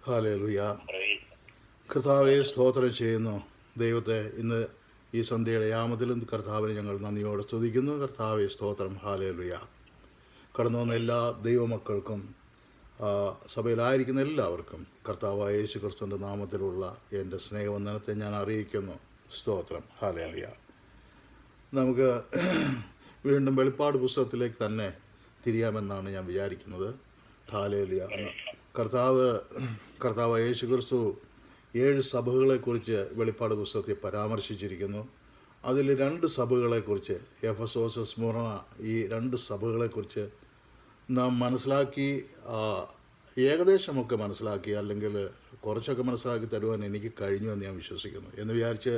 Hallelujah. കർത്താവെ സ്തോത്രം ചെയ്യുന്നു. ദൈവത്തെ ഇന്ന് ഈ സന്ധ്യയുടെ യാമത്തിലും കർത്താവിനെ ഞങ്ങൾ നന്ദിയോടെ സ്തുതിക്കുന്നു. കർത്താവെ സ്തോത്രം. ഹല്ലേലൂയ. കടന്നു വന്ന എല്ലാ ദൈവമക്കൾക്കും സഭയിലായിരിക്കുന്ന എല്ലാവർക്കും കർത്താവായ യേശു ക്രിസ്തുവിൻ്റെ നാമത്തിലുള്ള എൻ്റെ സ്നേഹവന്ദനത്തെ ഞാൻ അറിയിക്കുന്നു. സ്തോത്രം. ഹല്ലേലൂയ. നമുക്ക് വീണ്ടും വെളിപ്പാട് പുസ്തകത്തിലേക്ക് തന്നെ തിരിയാമെന്നാണ് ഞാൻ വിചാരിക്കുന്നത്. ഹല്ലേലൂയ. കർത്താവ് യേശു ക്രിസ്തു 7 സഭകളെക്കുറിച്ച് വെളിപ്പാട് പുസ്തകത്തിൽ പരാമർശിച്ചിരിക്കുന്നു. അതിൽ 2 സഭകളെക്കുറിച്ച്, എഫെസോസ്, സ്മുർണ, ഈ 2 സഭകളെക്കുറിച്ച് നാം മനസ്സിലാക്കി, ഏകദേശമൊക്കെ മനസ്സിലാക്കി, അല്ലെങ്കിൽ കുറച്ചൊക്കെ മനസ്സിലാക്കി തരുവാൻ എനിക്ക് കഴിഞ്ഞു എന്ന് ഞാൻ വിശ്വസിക്കുന്നു. എന്ന് വിചാരിച്ച്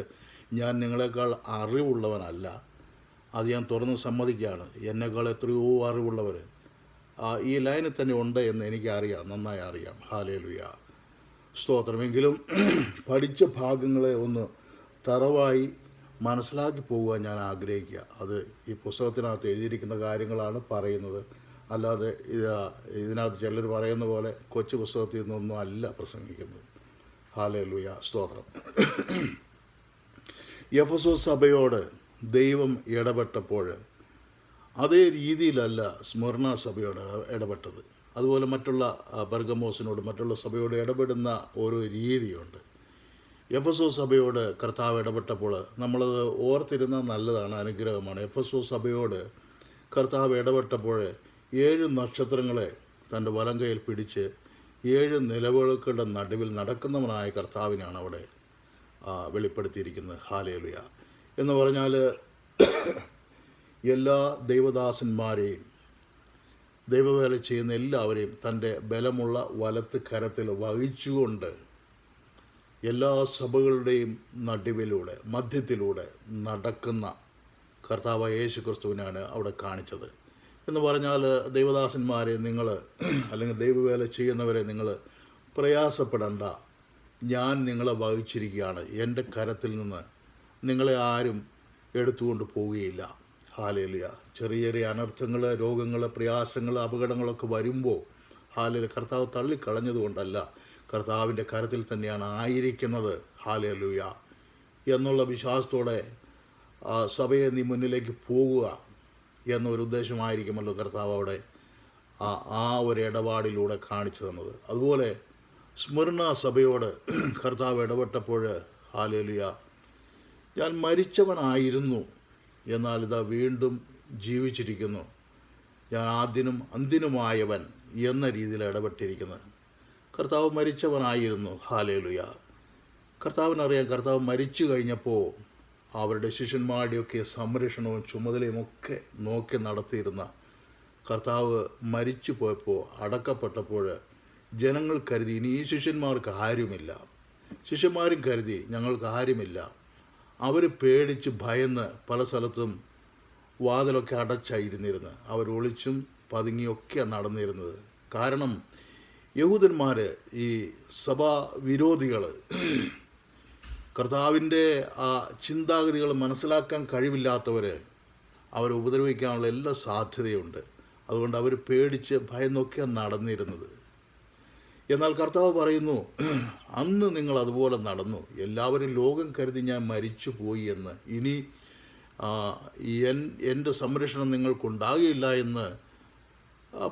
ഞാൻ നിങ്ങളെക്കാൾ അറിവുള്ളവനല്ല, അത് ഞാൻ തുറന്ന് സമ്മതിക്കുകയാണ്. എന്നെക്കാൾ എത്രയോ അറിവുള്ളവർ ഈ ലൈനിൽ തന്നെ ഉണ്ട് എന്ന് എനിക്കറിയാം, നന്നായി അറിയാം. ഹല്ലേലൂയ. സ്തോത്രമെങ്കിലും പഠിച്ച ഭാഗങ്ങളെ ഒന്ന് തറവായി മനസ്സിലാക്കി പോകുവാൻ ഞാൻ ആഗ്രഹിക്കുക. അത് ഈ പുസ്തകത്തിനകത്ത് എഴുതിയിരിക്കുന്ന കാര്യങ്ങളാണ് പറയുന്നത്. അല്ലാതെ ഇതിനകത്ത് ചിലർ പറയുന്ന പോലെ കൊച്ചു പുസ്തകത്തിൽ നിന്നൊന്നും അല്ല പ്രസംഗിക്കുന്നത്. ഹല്ലേലൂയ. സ്തോത്രം. എഫെസോസ് സഭയോട് ദൈവം ഇടപെട്ടപ്പോൾ അതേ രീതിയിലല്ല സ്മുർണ സഭയോട് ഇടപെട്ടത്. അതുപോലെ മറ്റുള്ള പെർഗമോസിനോട്, മറ്റുള്ള സഭയോട് ഇടപെടുന്ന ഓരോ രീതിയുണ്ട്. എഫെസോസ് സഭയോട് കർത്താവ് ഇടപെട്ടപ്പോൾ നമ്മളത് ഓർത്തിരുന്ന നല്ലതാണ്, അനുഗ്രഹമാണ്. എഫെസോസ് സഭയോട് കർത്താവ് ഇടപെട്ടപ്പോൾ 7 നക്ഷത്രങ്ങളെ തൻ്റെ വലം കൈയിൽ പിടിച്ച് 7 നിലവിളക്കുകളുടെ നടുവിൽ നടക്കുന്നവനായ കർത്താവിനാണ് അവിടെ വെളിപ്പെടുത്തിയിരിക്കുന്നത്. ഹല്ലേലൂയ. എന്ന് പറഞ്ഞാൽ എല്ലാ ദൈവദാസന്മാരെയും, ദൈവവേല ചെയ്യുന്ന എല്ലാവരെയും തൻ്റെ ബലമുള്ള വലത്ത് കരത്തിൽ വഹിച്ചുകൊണ്ട് എല്ലാ സഭകളുടെയും നടുവിലൂടെ, മധ്യത്തിലൂടെ നടക്കുന്ന കർത്താവായ യേശു ക്രിസ്തുവിനാണ് അവിടെ കാണിച്ചത്. എന്ന് പറഞ്ഞാൽ ദൈവദാസന്മാരെ നിങ്ങൾ, അല്ലെങ്കിൽ ദൈവവേല ചെയ്യുന്നവരെ നിങ്ങൾ പ്രയാസപ്പെടേണ്ട, ഞാൻ നിങ്ങളെ വഹിച്ചിരിക്കുകയാണ്. എൻ്റെ കരത്തിൽ നിന്ന് നിങ്ങളെ ആരും എടുത്തുകൊണ്ട് പോവുകയില്ല. ഹല്ലേലൂയ. ചെറിയ ചെറിയ അനർത്ഥങ്ങൾ, രോഗങ്ങൾ, പ്രയാസങ്ങൾ, അപകടങ്ങളൊക്കെ വരുമ്പോൾ കർത്താവ് തള്ളിക്കളഞ്ഞതുകൊണ്ടല്ല, കർത്താവിൻ്റെ കരത്തിൽ തന്നെയാണ് ആയിരിക്കുന്നത്. ഹല്ലേലൂയ. എന്നുള്ള വിശ്വാസത്തോടെ സഭയെ നീ മുന്നിലേക്ക് പോകുക എന്നൊരു ഉദ്ദേശമായിരിക്കുമല്ലോ കർത്താവ് അവിടെ ആ ഒരു ഇടപാടിലൂടെ കാണിച്ചു തന്നത്. അതുപോലെ സ്മുർണ സഭയോട് കർത്താവ് ഇടപെട്ടപ്പോൾ ഹല്ലേലൂയ, ഞാൻ മരിച്ചവനായിരുന്നു, എന്നാൽ ഇതാ വീണ്ടും ജീവിച്ചിരിക്കുന്നു, ഞാൻ ആദ്യനും അന്തിനുമായവൻ എന്ന രീതിയിൽ ഇടപെട്ടിരിക്കുന്നത്. കർത്താവ് മരിച്ചവനായിരുന്നു. ഹല്ലേലൂയ. കർത്താവിനറിയാം, കർത്താവ് മരിച്ചു കഴിഞ്ഞപ്പോൾ അവരുടെ ശിഷ്യന്മാരുടെയൊക്കെ സംരക്ഷണവും ചുമതലയും ഒക്കെ നോക്കി നടത്തിയിരുന്ന കർത്താവ് മരിച്ചു പോയപ്പോൾ, അടക്കപ്പെട്ടപ്പോൾ ജനങ്ങൾ കരുതി ഇനി ഈ ശിഷ്യന്മാർക്ക് ആരുമില്ല. ശിഷ്യന്മാരും കരുതി ഞങ്ങൾക്ക് ആരുമില്ല. അവർ പേടിച്ച് ഭയന്ന് പല സ്ഥലത്തും വാതിലൊക്കെ അടച്ചായിരുന്നിരുന്നത്. അവർ ഒളിച്ചും പതുങ്ങിയൊക്കെ നടന്നിരുന്നത്. കാരണം യഹൂദന്മാർ, ഈ സഭാ വിരോധികൾ, കർത്താവിൻ്റെ ആ ചിന്താഗതികൾ മനസ്സിലാക്കാൻ കഴിവില്ലാത്തവർ അവരെ ഉപദ്രവിക്കാനുള്ള എല്ലാ സാധ്യതയുണ്ട്. അതുകൊണ്ട് അവർ പേടിച്ച് ഭയന്നൊക്കെ നടന്നിരുന്നത്. എന്നാൽ കർത്താവ് പറയുന്നു, അന്ന് നിങ്ങൾ അതുപോലെ നടന്നു, എല്ലാവരും ലോകം കരുതി ഞാൻ മരിച്ചു പോയി എന്ന്, ഇനി എൻ്റെ സംരക്ഷണം നിങ്ങൾക്കുണ്ടാകില്ല എന്ന്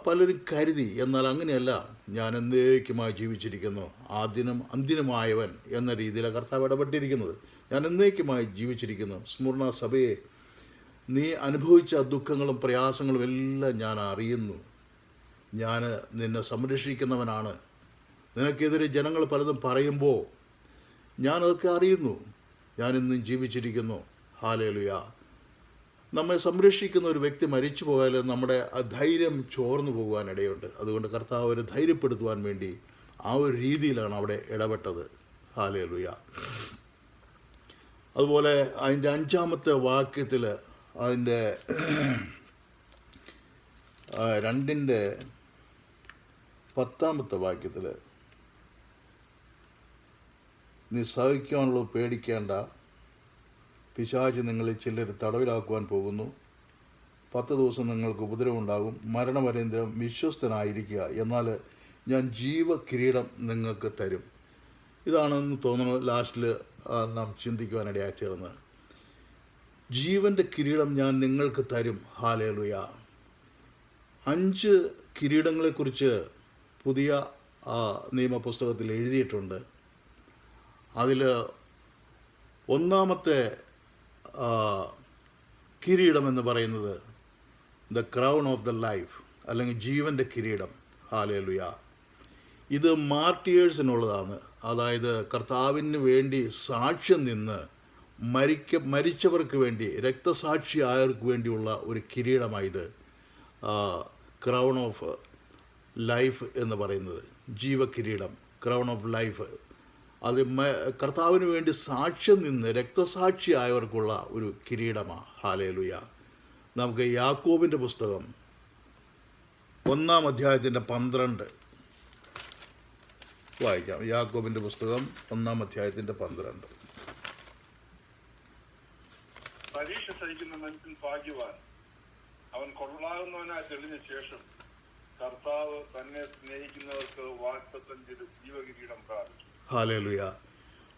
പലരും കരുതി. എന്നാൽ അങ്ങനെയല്ല, ഞാൻ എന്നേക്കുമായി ജീവിച്ചിരിക്കുന്നു, ആദ്യനും അന്തിനുമായവൻ എന്ന രീതിയിലാണ് കർത്താവ് ഇടപെട്ടിരിക്കുന്നത്. ഞാൻ എന്നേക്കുമായി ജീവിച്ചിരിക്കുന്നു. സ്മുർണ സഭയെ, നീ അനുഭവിച്ച ദുഃഖങ്ങളും പ്രയാസങ്ങളും എല്ലാം ഞാൻ അറിയുന്നു. ഞാൻ നിന്നെ സംരക്ഷിക്കുന്നവനാണ്. നിനക്കെതിരെ ജനങ്ങൾ പലതും പറയുമ്പോൾ ഞാനതൊക്കെ അറിയുന്നു. ഞാനിന്നും ജീവിച്ചിരിക്കുന്നു. ഹല്ലേലൂയ. നമ്മെ സംരക്ഷിക്കുന്ന ഒരു വ്യക്തി മരിച്ചു പോയാൽ നമ്മുടെ ധൈര്യം ചോർന്നു പോകുവാനിടയുണ്ട്. അതുകൊണ്ട് കർത്താവ് അവരെ ധൈര്യപ്പെടുത്തുവാൻ വേണ്ടി ആ ഒരു രീതിയിലാണ് അവിടെ ഇടപെട്ടത്. ഹല്ലേലൂയ. അതുപോലെ അതിൻ്റെ 5-ാമത്തെ വാക്യത്തിൽ, അതിൻ്റെ 2-ന്റെ 10-ാമത്തെ വാക്യത്തിൽ, നീ സഹിക്കാനുള്ളത് പേടിക്കേണ്ട, പിശാച് നിങ്ങളിൽ ചിലർ തടവിലാക്കുവാൻ പോകുന്നു, 10 ദിവസം നിങ്ങൾക്ക് ഉപദ്രവമുണ്ടാകും, മരണപര്യന്തരം വിശ്വസ്തനായിരിക്കുക, എന്നാൽ ഞാൻ ജീവകിരീടം നിങ്ങൾക്ക് തരും. ഇതാണെന്ന് തോന്നുന്നു ലാസ്റ്റിൽ നാം ചിന്തിക്കുവാനിടയായി തീർന്നത്. ജീവൻ്റെ കിരീടം ഞാൻ നിങ്ങൾക്ക് തരും. ഹല്ലേലൂയ. 5 കിരീടങ്ങളെക്കുറിച്ച് പുതിയ നിയമപുസ്തകത്തിൽ എഴുതിയിട്ടുണ്ട്. അതിൽ ഒന്നാമത്തെ കിരീടം എന്ന് പറയുന്നത് the crown of the life, അല്ലെങ്കിൽ ജീവൻ്റെ കിരീടം. ഹല്ലേലൂയ. ഇത് മാർട്ടിയേഴ്സിനുള്ളതാണ്. അതായത് കർത്താവിന് വേണ്ടി സാക്ഷ്യം നിന്ന് മരിച്ചവർക്ക് വേണ്ടി, രക്തസാക്ഷിയായവർക്ക് വേണ്ടിയുള്ള ഒരു കിരീടമായത് ക്രൗൺ ഓഫ് ലൈഫ് എന്ന് പറയുന്നത്. ജീവകിരീടം, ക്രൗൺ ഓഫ് ലൈഫ്, അത് കർത്താവിന് വേണ്ടി സാക്ഷ്യം നിന്ന് രക്തസാക്ഷിയായവർക്കുള്ള ഒരു കിരീടമാണ്. ഹല്ലേലൂയ. നമുക്ക് യാക്കോബിൻ്റെ പുസ്തകം 1-ാം അധ്യായത്തിൻ്റെ 12 വായിക്കാം. യാക്കോബിൻ്റെ പുസ്തകം 1-ാം അധ്യായത്തിൻ്റെ 12. പരീക്ഷ സഹിക്കുന്ന മനുഷ്യൻ ഭാഗ്യവാൻ, അവൻ കൊള്ളാകുന്നവനായി തെളിഞ്ഞ ശേഷം കർത്താവ് തന്നെ സ്നേഹിക്കുന്നവർക്ക് വാഗ്ദത്തം ചെയ്ത് ജീവകിരീടം പ്രാപിക്കും. ഹല്ലേലൂയ.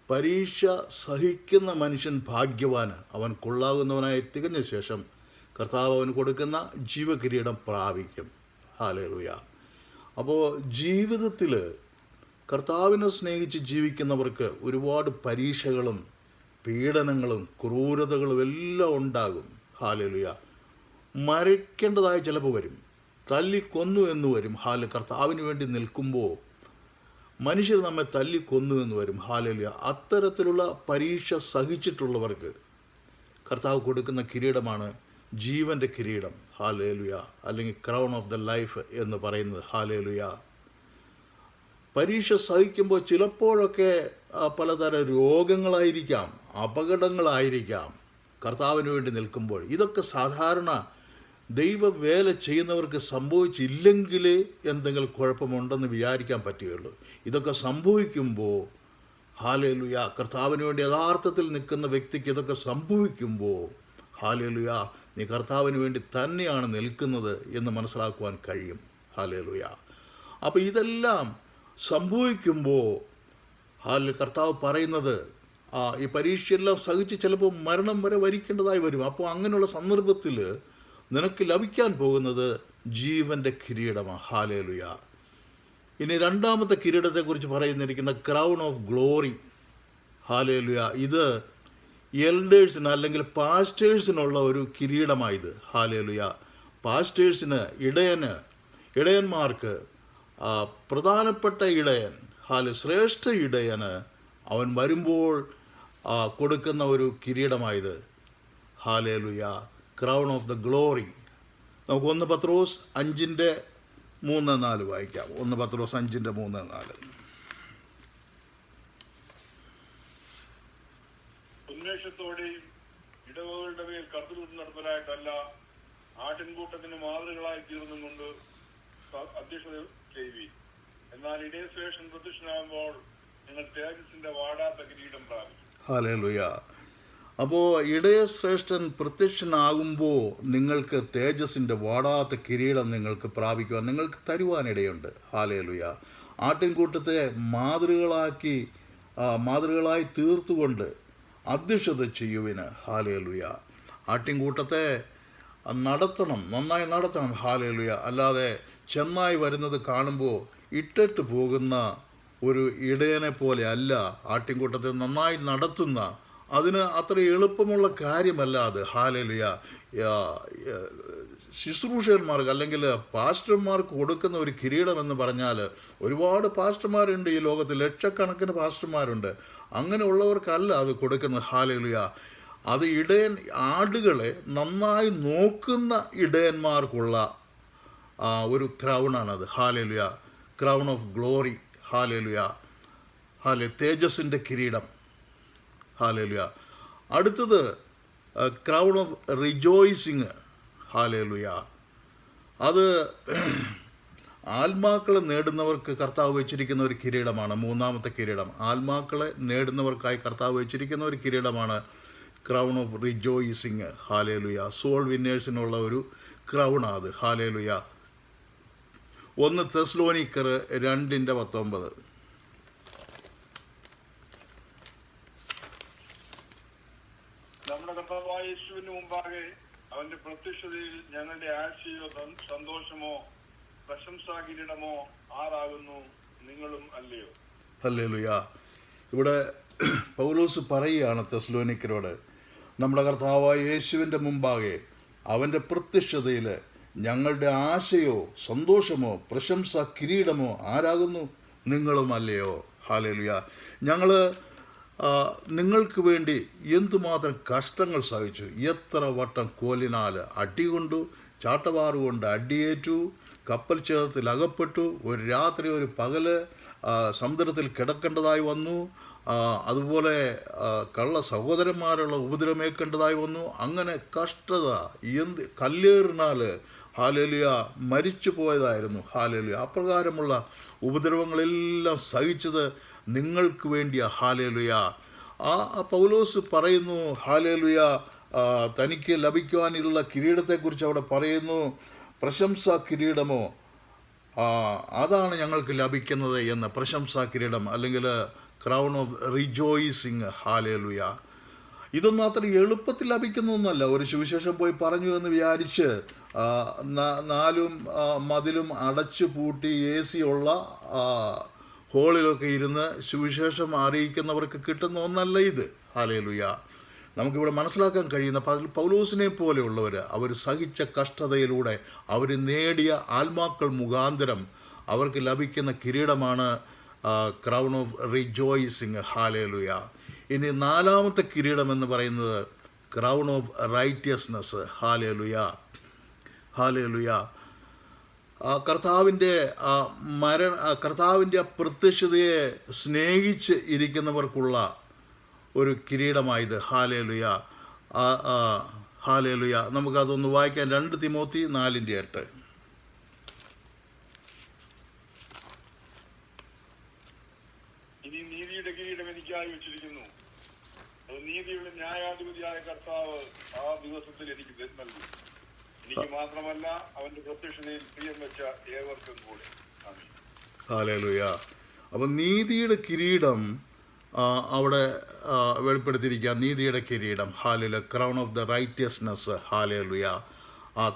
പരീക്ഷ സഹിക്കുന്ന മനുഷ്യൻ ഭാഗ്യവാൻ, അവൻ കൊള്ളാകുന്നവനായി തികഞ്ഞ ശേഷം കർത്താവ് അവന് കൊടുക്കുന്ന ജീവകിരീടം പ്രാപിക്കും. ഹല്ലേലൂയ. അപ്പോൾ ജീവിതത്തിൽ കർത്താവിനെ സ്നേഹിച്ച് ജീവിക്കുന്നവർക്ക് ഒരുപാട് പരീക്ഷകളും പീഡനങ്ങളും ക്രൂരതകളും എല്ലാം ഉണ്ടാകും. ഹല്ലേലൂയ. മരിക്കേണ്ടതായി ചിലപ്പോൾ വരും, തല്ലിക്കൊന്നു എന്ന് വരും. കർത്താവിന് വേണ്ടി നിൽക്കുമ്പോൾ മനുഷ്യർ നമ്മെ തല്ലിക്കൊന്നു എന്ന് വരും. ഹല്ലേലൂയ. അത്തരത്തിലുള്ള പരീക്ഷ സഹിച്ചിട്ടുള്ളവർക്ക് കർത്താവ് കൊടുക്കുന്ന കിരീടമാണ് ജീവൻ്റെ കിരീടം. ഹല്ലേലൂയ. അല്ലെങ്കിൽ ക്രൗൺ ഓഫ് ദ ലൈഫ് എന്ന് പറയുന്നത്. ഹല്ലേലൂയ. പരീക്ഷ സഹിക്കുമ്പോൾ ചിലപ്പോഴൊക്കെ പലതരം രോഗങ്ങളായിരിക്കാം, അപകടങ്ങളായിരിക്കാം കർത്താവിന് വേണ്ടി നിൽക്കുമ്പോൾ. ഇതൊക്കെ സാധാരണ ദൈവവേല ചെയ്യുന്നവർക്ക് സംഭവിച്ചില്ലെങ്കിലേ എന്തെങ്കിലും കുഴപ്പമുണ്ടെന്ന് വിചാരിക്കാൻ പറ്റുകയുള്ളൂ. ഇതൊക്കെ സംഭവിക്കുമ്പോൾ ഹല്ലേലൂയ, കർത്താവിന് വേണ്ടി യഥാർത്ഥത്തിൽ നിൽക്കുന്ന വ്യക്തിക്ക് ഇതൊക്കെ സംഭവിക്കുമ്പോൾ ഹല്ലേലൂയ, നീ കർത്താവിന് വേണ്ടി തന്നെയാണ് നിൽക്കുന്നത് എന്ന് മനസ്സിലാക്കുവാൻ കഴിയും. ഹല്ലേലൂയ. അപ്പോൾ ഇതെല്ലാം സംഭവിക്കുമ്പോൾ കർത്താവ് പറയുന്നത് ഈ പരീക്ഷയെല്ലാം സഹിച്ച് ചിലപ്പോൾ മരണം വരെ വരിക്കേണ്ടതായി വരും. അപ്പോൾ അങ്ങനെയുള്ള സന്ദർഭത്തിൽ നിനക്ക് ലഭിക്കാൻ പോകുന്നത് ജീവൻ്റെ കിരീടമാണ്. ഹല്ലേലൂയ. ഇനി 2-ാമത്തെ കിരീടത്തെക്കുറിച്ച് പറയുന്നിരിക്കുന്ന ക്രൗൺ ഓഫ് ഗ്ലോറി. ഹല്ലേലൂയ. ഇത് എൽഡേഴ്സിന് അല്ലെങ്കിൽ പാസ്റ്റേഴ്സിനുള്ള ഒരു കിരീടമായത്. ഹല്ലേലൂയ. പാസ്റ്റേഴ്സിന്, ഇടയന്മാർക്ക്, പ്രധാനപ്പെട്ട ഇടയൻ, ശ്രേഷ്ഠ ഇടയന് അവൻ വരുമ്പോൾ കൊടുക്കുന്ന ഒരു കിരീടമായത്. Hallelujah. Crown of the glory. നമുക്ക് 1 പത്രോസ് 5:3-4 വായിക്കാം. 1 പത്രോസ് 5:3-4. ഉന്മേഷത്തോടെയും ഇടവകളുടെ മേൽ കർത്തൃത്വം നടത്തലായിട്ടല്ല, ആട്ടിൻകൂട്ടത്തിന് മാതൃകളായി തീർന്നും കൊണ്ട് അധ്യക്ഷത ചെയ്യുവീൻ. എന്നാൽ ഇടയശ്രേഷ്ഠൻ പ്രത്യക്ഷനാകുമ്പോൾ നിങ്ങൾ തേജസ്സിന്റെ വാടാത്ത കിരീടം പ്രാപിക്കും. ഹല്ലേലൂയ. അപ്പോൾ ഇടയശ്രേഷ്ഠൻ പ്രത്യക്ഷനാകുമ്പോൾ നിങ്ങൾക്ക് തേജസ്സിൻ്റെ വാടാത്ത കിരീടം നിങ്ങൾക്ക് പ്രാപിക്കുവാൻ, നിങ്ങൾക്ക് തരുവാനിടയുണ്ട്. ഹല്ലേലൂയ. ആട്ടിൻകൂട്ടത്തെ മാതൃകളായി തീർത്തുകൊണ്ട് അധ്യക്ഷത ചെയ്യുവിന്. ഹല്ലേലൂയ. ആട്ടിൻകൂട്ടത്തെ നടത്തണം, നന്നായി നടത്തണം. ഹല്ലേലൂയ. അല്ലാതെ ചെന്നായി വരുന്നത് കാണുമ്പോൾ ഇട്ടിട്ട് പോകുന്ന ഒരു ഇടയനെ പോലെ അല്ല ആട്ടിൻകൂട്ടത്തെ നന്നായി നടത്തുന്ന. അതിന് അത്ര എളുപ്പമുള്ള കാര്യമല്ല അത്. ഹല്ലേലൂയ. ശുശ്രൂഷകന്മാർക്ക് അല്ലെങ്കിൽ പാസ്റ്റർമാർക്ക് കൊടുക്കുന്ന ഒരു കിരീടം എന്ന് പറഞ്ഞാൽ, ഒരുപാട് പാസ്റ്റർമാരുണ്ട് ഈ ലോകത്ത്, ലക്ഷക്കണക്കിന് പാസ്റ്റർമാരുണ്ട്. അങ്ങനെയുള്ളവർക്കല്ല അത് കൊടുക്കുന്നത്. ഹല്ലേലൂയ. അത് ആടുകളെ നന്നായി നോക്കുന്ന ഇടയന്മാർക്കുള്ള ഒരു ക്രൗണാണത്. Hallelujah. Crown of glory. Hallelujah. തേജസ്സിൻ്റെ കിരീടം. ഹല്ലേലൂയ. അടുത്തത് ക്രൗൺ ഓഫ് റിജോയ്സിങ്. ഹല്ലേലൂയ. അത് ആത്മാക്കളെ നേടുന്നവർക്ക് കർത്താവ് വെച്ചിരിക്കുന്ന ഒരു കിരീടമാണ്. 3-ാമത്തെ കിരീടം ആത്മാക്കളെ നേടുന്നവർക്കായി കർത്താവ് വെച്ചിരിക്കുന്ന ഒരു കിരീടമാണ് crown of rejoicing. Hallelujah. Soul വിന്നേഴ്സിനുള്ള ഒരു ക്രൗണാണ് അത്. ഹല്ലേലൂയ. 1 തെസ്സലോനിക്കർ 2:19. നമ്മുടെ കർത്താവായ യേശുവിന് മുമ്പാകെ അവന്റെ പ്രത്യക്ഷതയിൽ ഞങ്ങളുടെ ആശയോ സന്തോഷമോ പ്രശംസാകിരീടമോ ആരാകുന്നു? നിങ്ങളും അല്ലയോ? ഹല്ലേലൂയ. ഇവിടെ പൗലോസ് പറയുകയാണ് തെസ്സലോനിക്കരോട്, നമ്മുടെ കർത്താവായ യേശുവിൻ്റെ മുമ്പാകെ അവൻ്റെ പ്രത്യക്ഷതയിൽ ഞങ്ങളുടെ ആശയോ സന്തോഷമോ പ്രശംസ കിരീടമോ ആരാകുന്നു? നിങ്ങളും അല്ലയോ? ഹല്ലേലൂയ. ഞങ്ങൾ നിങ്ങൾക്ക് വേണ്ടി എന്തുമാത്രം കഷ്ടങ്ങൾ സഹിച്ചു. എത്ര വട്ടം കോലിനാൽ അടികൊണ്ടു, ചാട്ടവാറുകൊണ്ട് അടിയേറ്റു, കപ്പൽ ചേർത്തിൽ അകപ്പെട്ടു, ഒരു രാത്രി ഒരു പകല് സമുദ്രത്തിൽ കിടക്കേണ്ടതായി വന്നു. അതുപോലെ കള്ള സഹോദരന്മാരുള്ള ഉപദ്രവമേൽക്കേണ്ടതായി വന്നു. അങ്ങനെ കഷ്ടത കല്ലേറിനാൽ ഹല്ലേലൂയ മരിച്ചു പോയതായിരുന്നു. ഹല്ലേലൂയ. അപ്രകാരമുള്ള ഉപദ്രവങ്ങളെല്ലാം സഹിച്ചത് നിങ്ങൾക്ക് വേണ്ടിയാ. ഹല്ലേലൂയ. പൗലോസ് പറയുന്നു, ഹല്ലേലൂയ, തനിക്ക് ലഭിക്കുവാനുള്ള കിരീടത്തെക്കുറിച്ച് അവിടെ പറയുന്നു, പ്രശംസാ കിരീടമോ അതാണ് ഞങ്ങൾക്ക് ലഭിക്കുന്നത് എന്ന്. പ്രശംസാ കിരീടം അല്ലെങ്കിൽ ക്രൗൺ ഓഫ് റിജോയിസിങ്. ഹല്ലേലൂയ. ഇതൊന്നും അത്ര എളുപ്പത്തിൽ ലഭിക്കുന്നൊന്നുമല്ല. ഒരു സുവിശേഷം പോയി പറഞ്ഞു എന്ന് വിചാരിച്ച് 4 മതിലും അടച്ചു പൂട്ടി AC ഉള്ള ഹോളിലൊക്കെ ഇരുന്ന് സുവിശേഷം അറിയിക്കുന്നവർക്ക് കിട്ടുന്ന ഒന്നല്ല ഇത്. ഹല്ലേലൂയ. നമുക്കിവിടെ മനസ്സിലാക്കാൻ കഴിയുന്ന പൗലോസിനെ പോലെയുള്ളവർ അവർ സഹിച്ച കഷ്ടതയിലൂടെ അവർ നേടിയ ആത്മാക്കൾ മുഖാന്തരം അവർക്ക് ലഭിക്കുന്ന കിരീടമാണ് ക്രൗൺ ഓഫ് റിജോയിസിങ്. ഹല്ലേലൂയ. ഇനി 4ാമത്തെ കിരീടം എന്ന് പറയുന്നത് crown of righteousness. Hallelujah. Hallelujah. കർത്താവിൻ്റെ പ്രത്യക്ഷതയെ സ്നേഹിച്ച് ഇരിക്കുന്നവർക്കുള്ള ഒരു കിരീടമായത്. ഹല്ലേലൂയ. ഹല്ലേലൂയ. നമുക്കതൊന്ന് വായിക്കാം. 2 തിമോത്തി 4:8. ഇനി നീതിയുടെ കിരീടം എനിക്കായി വെച്ചിരിക്കുന്നു, അത് നീതിയുടെ ന്യായാധിപതിയായ കർത്താവ് ആ ദിവസത്തിൽ എനിക്ക് നൽകും. എനിക്ക് മാത്രമല്ല, അവന്റെ പ്രത്യക്ഷതയിൽ പ്രിയം വെച്ച ഏവർക്കും കൂടെ. ഹല്ലേലൂയ. അപ്പം നീതിയുടെ കിരീടം അവിടെ വെളിപ്പെടുത്തിയിരിക്കുക. നീതിയുടെ കിരീടം. Hallelujah. Crown of the righteousness. Hallelujah.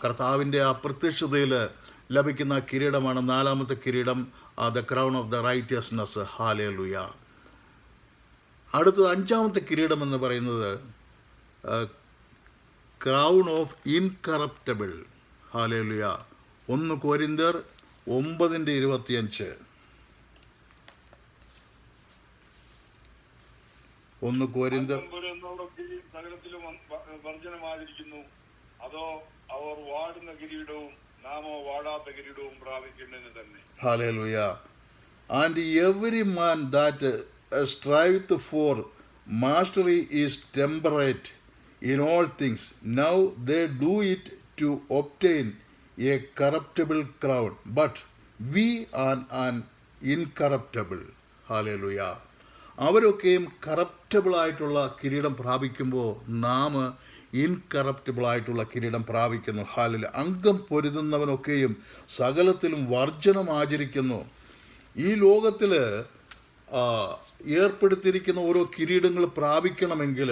കർത്താവിൻ്റെ അപ്രത്യക്ഷതയിൽ ലഭിക്കുന്ന കിരീടമാണ് 4ാമത്തെ കിരീടം, the crown of the righteousness. Hallelujah. അടുത്തത് 5ാമത്തെ കിരീടം എന്ന് പറയുന്നത് ക്രൗൺ ഓഫ് ഇൻകറപ്റ്റബിൾ. ഹല്ലേലൂയ. 1 കൊരിന്ത്യർ 9:25. 1 കൊരിന്ത്യർ സകലത്തിലും വർജനമായിരിക്കുന്നു, അതോ അവർ വാടുന്ന കിരീടവും നാമോ വാടാത്ത കിരീടവും പ്രാപിക്കുന്നതിന് തന്നെ. Hallelujah. And every man that striveth for mastery is temperate in all things. Now they do it to obtain a corruptible crown, but we are an incorruptible. Hallelujah. അവരൊക്കെയും corruptible ആയിട്ടുള്ള കിരീടം പ്രാപിക്കുമ്പോൾ നാം ഇൻകറപ്റ്റബിൾ ആയിട്ടുള്ള കിരീടം പ്രാപിക്കുന്നു. ഹല്ലേലൂയ. അംഗം പൊരുതുന്നവനൊക്കെയും സകലത്തിലും വർജനം ആചരിക്കുന്നു. ഈ ലോകത്തിൽ ഏർപ്പെടുത്തിയിരിക്കുന്ന ഓരോ കിരീടങ്ങൾ പ്രാപിക്കണമെങ്കിൽ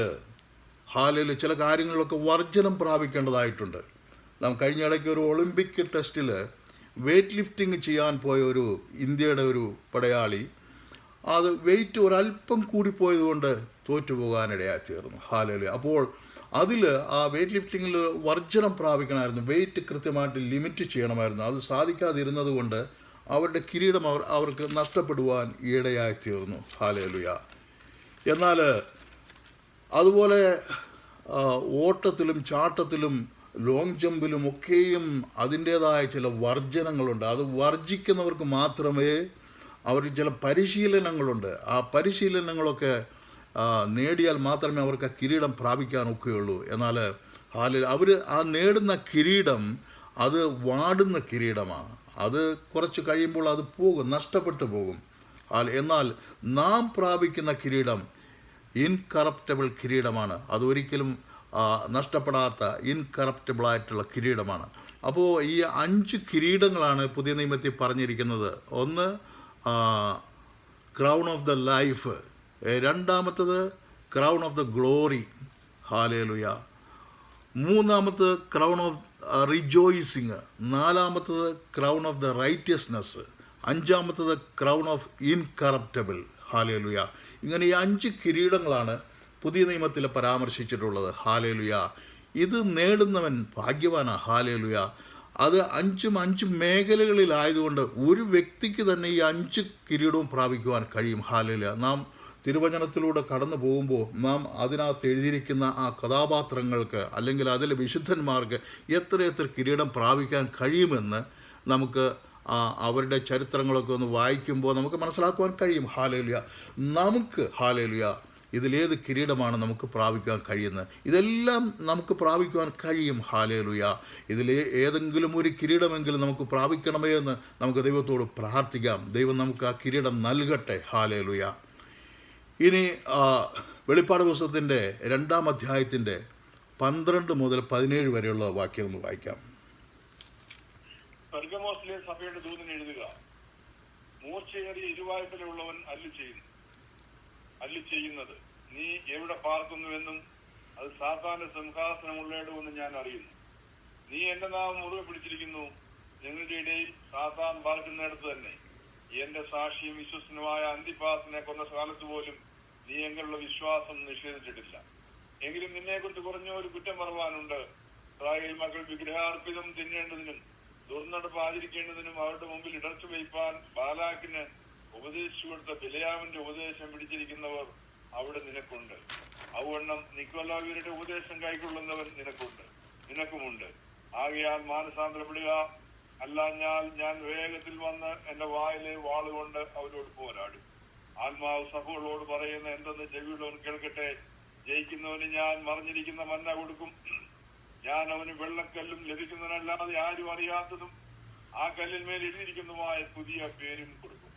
ഹല്ലേലൂയ ചില കാര്യങ്ങളിലൊക്കെ വർജനം പ്രാപിക്കേണ്ടതായിട്ടുണ്ട്. നാം കഴിഞ്ഞ ഇടയ്ക്ക് ഒരു ഒളിമ്പിക് ടെസ്റ്റിൽ വെയ്റ്റ് ലിഫ്റ്റിംഗ് ചെയ്യാൻ പോയ ഒരു ഇന്ത്യയുടെ ഒരു പടയാളി അത് വെയിറ്റ് ഒരല്പം കൂടിപ്പോയതുകൊണ്ട് തോറ്റുപോകാനിടയായി തീർന്നു. ഹല്ലേലൂയ. അപ്പോൾ അതിൽ ആ വെയ്റ്റ് ലിഫ്റ്റിങ്ങിൽ വർജനം പ്രാപിക്കണമായിരുന്നു. വെയിറ്റ് കൃത്യമായിട്ട് ലിമിറ്റ് ചെയ്യണമായിരുന്നു. അത് സാധിക്കാതിരുന്നത് കൊണ്ട് അവരുടെ കിരീടം അവർക്ക് നഷ്ടപ്പെടുവാൻ ഇടയായി തീർന്നു. ഹല്ലേലൂയ. എന്നാൽ അതുപോലെ ഓട്ടത്തിലും ചാട്ടത്തിലും ലോങ് ജമ്പിലും ഒക്കെയും അതിൻ്റേതായ ചില വർജനങ്ങളുണ്ട്. അത് വർജിക്കുന്നവർക്ക് മാത്രമേ അവർക്ക് ചില പരിശീലനങ്ങളുണ്ട്. ആ പരിശീലനങ്ങളൊക്കെ നേടിയാൽ മാത്രമേ അവർക്ക് ആ കിരീടം പ്രാപിക്കാനൊക്കെയുള്ളൂ. എന്നാൽ അവർ ആ നേടുന്ന കിരീടം അത് വാടുന്ന കിരീടമാണ്. അത് കുറച്ച് കഴിയുമ്പോൾ അത് പോകും, നഷ്ടപ്പെട്ടു പോകും. എന്നാൽ നാം പ്രാപിക്കുന്ന കിരീടം ഇൻകറപ്റ്റബിൾ കിരീടമാണ്. അതൊരിക്കലും നഷ്ടപ്പെടാത്ത ഇൻകറപ്റ്റബിളായിട്ടുള്ള കിരീടമാണ്. അപ്പോൾ ഈ 5 കിരീടങ്ങളാണ് പുതിയ നിയമത്തിൽ പറഞ്ഞിരിക്കുന്നത്. ഒന്ന് ക്രൗൺ ഓഫ് ദ ലൈഫ്, രണ്ടാമത്തത് crown of the glory, hallelujah, മൂന്നാമത്തത് ക്രൗൺ ഓഫ് റിജോയിസിങ്, നാലാമത്തത് ക്രൗൺ ഓഫ് ദ റൈറ്റിയസ്നെസ്, അഞ്ചാമത്തത് ക്രൗൺ ഓഫ് ഇൻകറപ്റ്റബിൾ, ഹല്ലേലൂയ. ഇങ്ങനെ ഈ 5 കിരീടങ്ങളാണ് പുതിയ നിയമത്തിൽ പരാമർശിച്ചിട്ടുള്ളത്, ഹല്ലേലൂയ. ഇത് നേടുന്നവൻ ഭാഗ്യവാനാ, ഹല്ലേലൂയ. അത് 5 മേഖലകളിലായതുകൊണ്ട് ഒരു വ്യക്തിക്ക് തന്നെ ഈ 5 കിരീടവും പ്രാപിക്കുവാൻ കഴിയും, ഹല്ലേലൂയ. നാം തിരുവചനത്തിലൂടെ കടന്നു പോകുമ്പോൾ നാം അതിനകത്ത് എഴുതിയിരിക്കുന്ന ആ കഥാപാത്രങ്ങൾക്ക് അല്ലെങ്കിൽ അതിലെ വിശുദ്ധന്മാർക്ക് എത്ര കിരീടം പ്രാപിക്കാൻ കഴിയുമെന്ന് നമുക്ക് അവരുടെ ചരിത്രങ്ങളൊക്കെ ഒന്ന് വായിക്കുമ്പോൾ നമുക്ക് മനസ്സിലാക്കുവാൻ കഴിയും, ഹല്ലേലൂയ. നമുക്ക്, ഹല്ലേലൂയ, ഇതിലേത് കിരീടമാണ് നമുക്ക് പ്രാപിക്കാൻ കഴിയുന്നത്? ഇതെല്ലാം നമുക്ക് പ്രാപിക്കുവാൻ കഴിയും, ഹല്ലേലൂയ. ഇതിലെ ഏതെങ്കിലും ഒരു കിരീടമെങ്കിലും നമുക്ക് പ്രാപിക്കണമേ എന്ന് നമുക്ക് ദൈവത്തോട് പ്രാർത്ഥിക്കാം. ദൈവം നമുക്ക് ആ കിരീടം നൽകട്ടെ, ഹല്ലേലൂയ. ഇനി വെളിപ്പാട് പുസ്തകത്തിൻ്റെ 2-ാം അധ്യായത്തിൻ്റെ 12 മുതൽ 17 വരെയുള്ള വാക്യം ഒന്ന് വായിക്കാം. പെർഗമോസിലെ സഭയുടെ ദൂതന് എഴുതുക, മൂർച്ചയേറിയ ഇരുവായ്ത്തലയുള്ളവൻ അല്ലി ചെയ്യുന്നത്, നീ എവിടെ പാർക്കുന്നുവെന്നും അത് സാത്താന്റെ സിംഹാസനമുള്ളയിടുമെന്ന് ഞാൻ അറിയുന്നു. നീ എന്റെ നാമം മുറുകെ പിടിച്ചിരിക്കുന്നു. ഞങ്ങളുടെ ഇടയിൽ സാത്താൻ പാർക്കുന്നിടത്ത് തന്നെ എന്റെ സാക്ഷിയും വിശ്വസനുമായ അന്തിപ്പാസിനെ കൊന്ന കാലത്ത് പോലും നീ എങ്കിലുള്ള വിശ്വാസം നിഷേധിച്ചിട്ടില്ല. എങ്കിലും നിന്നെക്കുറിച്ച് കുറഞ്ഞ ഒരു കുറ്റം പറവാനുണ്ട്. ഇസ്രായേൽ മക്കൾ വിഗ്രഹാർപ്പിതം തിന്നേണ്ടതിനും ദുർനടപ്പ് ആചരിക്കേണ്ടതിനും അവരുടെ മുമ്പിൽ ഇടർച്ച വയ്പാൻ ബാലാക്കിന് ഉപദേശിച്ചു കൊടുത്ത ബിലയാമിന്റെ ഉപദേശം പിടിച്ചിരിക്കുന്നവർ അവിടെ നിനക്കുണ്ട്. അതുവണ്ണം നിക്കോലാവിയരുടെ ഉപദേശം കൈക്കൊള്ളുന്നവൻ നിനക്കുമുണ്ട്. ആകയാൽ മാനസാന്തരപ്പെടുക, അല്ലാഞ്ഞാൽ ഞാൻ വേഗത്തിൽ വന്ന് എന്റെ വായിലെ വാളുകൊണ്ട് അവരോട് പോരാടും. ആത്മാവ് സഭകളോട് പറയുന്ന എന്തെന്ന് ചെവിയുള്ളവൻ കേൾക്കട്ടെ. ജയിക്കുന്നവന് ഞാൻ മറിഞ്ഞിരിക്കുന്ന മന്ന കൊടുക്കും. ഞാൻ അവന് വെള്ളക്കല്ലും ലഭിക്കുന്നതിനല്ലാതെ ആരും അറിയാത്തതും ആ കല്ലിന്മേൽ എഴുതിയിരിക്കുന്നതുമായ പുതിയ പേരും കൊടുക്കും.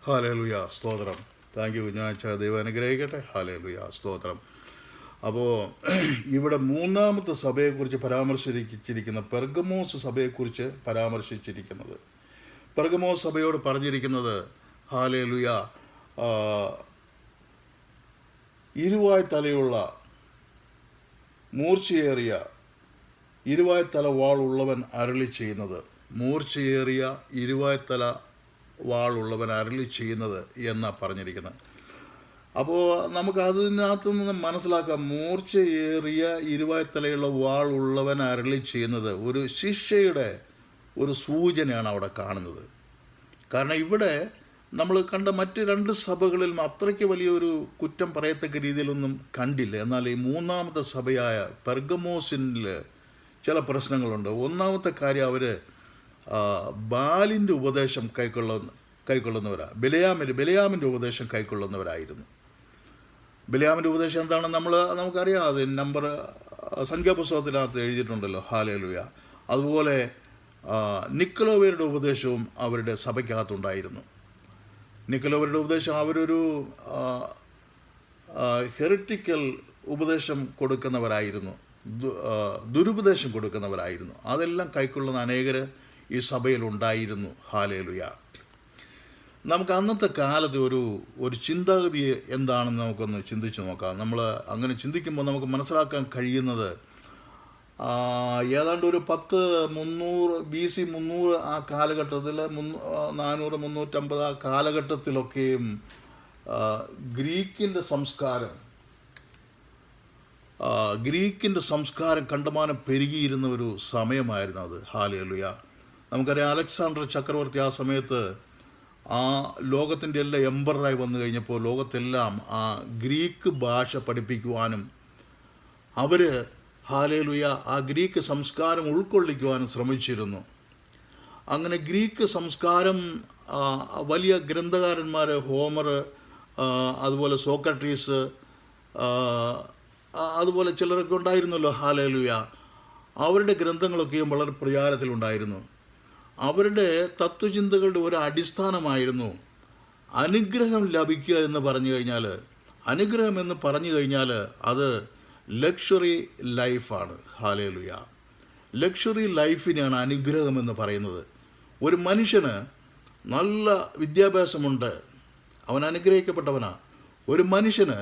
ഹല്ലേലൂയ, സ്തോത്രം. താങ്ക് യു കുഞ്ഞാച്ച, ദൈവം അനുഗ്രഹിക്കട്ടെ. ഹല്ലേലൂയ, സ്തോത്രം. അപ്പോൾ ഇവിടെ 3-ാമത്തെ സഭയെക്കുറിച്ച് പരാമർശിച്ചിരിക്കുന്ന പെർഗമോസ് സഭയെക്കുറിച്ച് പരാമർശിച്ചിരിക്കുന്നത്. പെർഗമോസ് സഭയോട് പറഞ്ഞിരിക്കുന്നത്, ഹല്ലേലൂയ, ഇരുവായ്ത്തലയുള്ള മൂർച്ചയേറിയ ഇരുവായ്ത്തല വാളുള്ളവൻ അരുളി ചെയ്യുന്നത്, മൂർച്ചയേറിയ ഇരുവായ്ത്തല വാളുള്ളവൻ അരുളി ചെയ്യുന്നത് എന്നാണ് പറഞ്ഞിരിക്കുന്നത്. അപ്പോൾ നമുക്ക് അതിനകത്തു നിന്ന് മനസ്സിലാക്കാം, മൂർച്ചയേറിയ ഇരുവായ്ത്തലയുള്ള വാളുള്ളവൻ അരുളി ചെയ്യുന്നത് ഒരു ശിക്ഷയുടെ ഒരു സൂചനയാണ് അവിടെ കാണുന്നത്. കാരണം ഇവിടെ നമ്മൾ കണ്ട മറ്റ് 2 സഭകളിലും അത്രയ്ക്ക് വലിയൊരു കുറ്റം പറയത്തക്ക രീതിയിലൊന്നും കണ്ടില്ല. എന്നാൽ ഈ 3-ാമത്തെ സഭയായ പെർഗമോസിൽ ചില പ്രശ്നങ്ങളുണ്ട്. ഒന്നാമത്തെ കാര്യം, അവർ ബാലിൻ്റെ ഉപദേശം കൈക്കൊള്ളുന്നവരാണ്. ബിലയാമിൻ്റെ ഉപദേശം കൈക്കൊള്ളുന്നവരായിരുന്നു. ബിലയാമിൻ്റെ ഉപദേശം എന്താണെന്ന് നമുക്കറിയാം. അത് സംഖ്യാപുസ്തകത്തിനകത്ത് എഴുതിയിട്ടുണ്ടല്ലോ, ഹല്ലേലൂയ. അതുപോലെ നിക്കലോവരുടെ ഉപദേശവും അവരുടെ സഭയ്ക്കകത്തുണ്ടായിരുന്നു. നിക്കലോവരുടെ ഉപദേശം അവരൊരു ഹെറിറ്റിക്കൽ ഉപദേശം കൊടുക്കുന്നവരായിരുന്നു, ദുരുപദേശം കൊടുക്കുന്നവരായിരുന്നു. അതെല്ലാം കൈക്കൊള്ളുന്ന അനേകർ ഈ സഭയിൽ ഉണ്ടായിരുന്നു, ഹല്ലേലൂയ. നമുക്ക് അന്നത്തെ കാലത്ത് ഒരു ചിന്താഗതി എന്താണെന്ന് നമുക്കൊന്ന് ചിന്തിച്ച് നോക്കാം. നമ്മൾ അങ്ങനെ ചിന്തിക്കുമ്പോൾ നമുക്ക് മനസ്സിലാക്കാൻ കഴിയുന്നത്, ഏതാണ്ട് ഒരു 300 BC 300 ആ കാലഘട്ടത്തിൽ, 400 350 ആ കാലഘട്ടത്തിലൊക്കെയും ഗ്രീക്കിൻ്റെ സംസ്കാരം കണ്ടമാനം പെരുകിയിരുന്ന ഒരു സമയമായിരുന്നു അത്, ഹല്ലേലൂയ. നമുക്കറിയാം, അലക്സാണ്ടർ ചക്രവർത്തി ആ സമയത്ത് ആ ലോകത്തിൻ്റെ എല്ലാം എംപററായി വന്നു കഴിഞ്ഞപ്പോൾ ലോകത്തെല്ലാം ആ ഗ്രീക്ക് ഭാഷ പഠിപ്പിക്കുവാനും അവർ, ഹല്ലേലൂയ, ആ ഗ്രീക്ക് സംസ്കാരം ഉൾക്കൊള്ളിക്കുവാനും ശ്രമിച്ചിരുന്നു. അങ്ങനെ ഗ്രീക്ക് സംസ്കാരം വലിയ ഗ്രന്ഥകാരന്മാർ, ഹോമർ, അതുപോലെ സോക്രട്ടീസ്, അതുപോലെ ചിലരൊക്കെ ഉണ്ടായിരുന്നല്ലോ, ഹല്ലേലൂയ. അവരുടെ ഗ്രന്ഥങ്ങളൊക്കെയും വളരെ പ്രചാരത്തിലുണ്ടായിരുന്നു. അവരുടെ തത്വചിന്തകളുടെ ഒരു അടിസ്ഥാനമായിരുന്നു അനുഗ്രഹം ലഭിക്കുക എന്ന് പറഞ്ഞു കഴിഞ്ഞാൽ. അനുഗ്രഹം എന്ന് പറഞ്ഞു കഴിഞ്ഞാൽ അത് ലക്ഷറി ലൈഫാണ്, ഹല്ലേലൂയ. ലക്ഷറി ലൈഫിനെയാണ് അനുഗ്രഹം എന്ന് പറയുന്നത്. ഒരു മനുഷ്യന് നല്ല വിദ്യാഭ്യാസമുണ്ട്, അവൻ അനുഗ്രഹിക്കപ്പെട്ടവനാണ്. ഒരു മനുഷ്യന്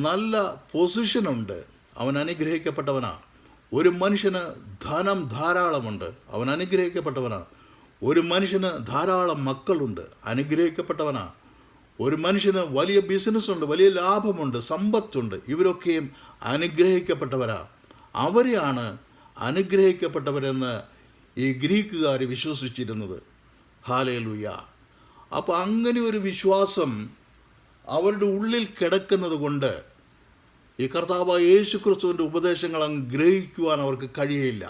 നല്ല പൊസിഷനുണ്ട്, അവൻ അനുഗ്രഹിക്കപ്പെട്ടവനാണ്. ഒരു മനുഷ്യന് ധനം ധാരാളമുണ്ട്, അവൻ അനുഗ്രഹിക്കപ്പെട്ടവനാണ്. ഒരു മനുഷ്യന് ധാരാളം മക്കളുണ്ട്, അനുഗ്രഹിക്കപ്പെട്ടവനാണ്. ഒരു മനുഷ്യന് വലിയ ബിസിനസ്സുണ്ട്, വലിയ ലാഭമുണ്ട്, സമ്പത്തുണ്ട്, ഇവരൊക്കെയും അനുഗ്രഹിക്കപ്പെട്ടവരാണ്. അവരെയാണ് അനുഗ്രഹിക്കപ്പെട്ടവരെന്ന് ഈ ഗ്രീക്കുകാർ വിശ്വസിച്ചിരുന്നത്. ഹല്ലേലൂയ. അപ്പോൾ അങ്ങനെ ഒരു വിശ്വാസം അവരുടെ ഉള്ളിൽ കിടക്കുന്നത് കൊണ്ട് ഈ കർത്താവായ യേശുക്രിസ്തുവിൻ്റെ ഉപദേശങ്ങൾ അങ്ങ് ഗ്രഹിക്കുവാൻ അവർക്ക് കഴിയില്ല.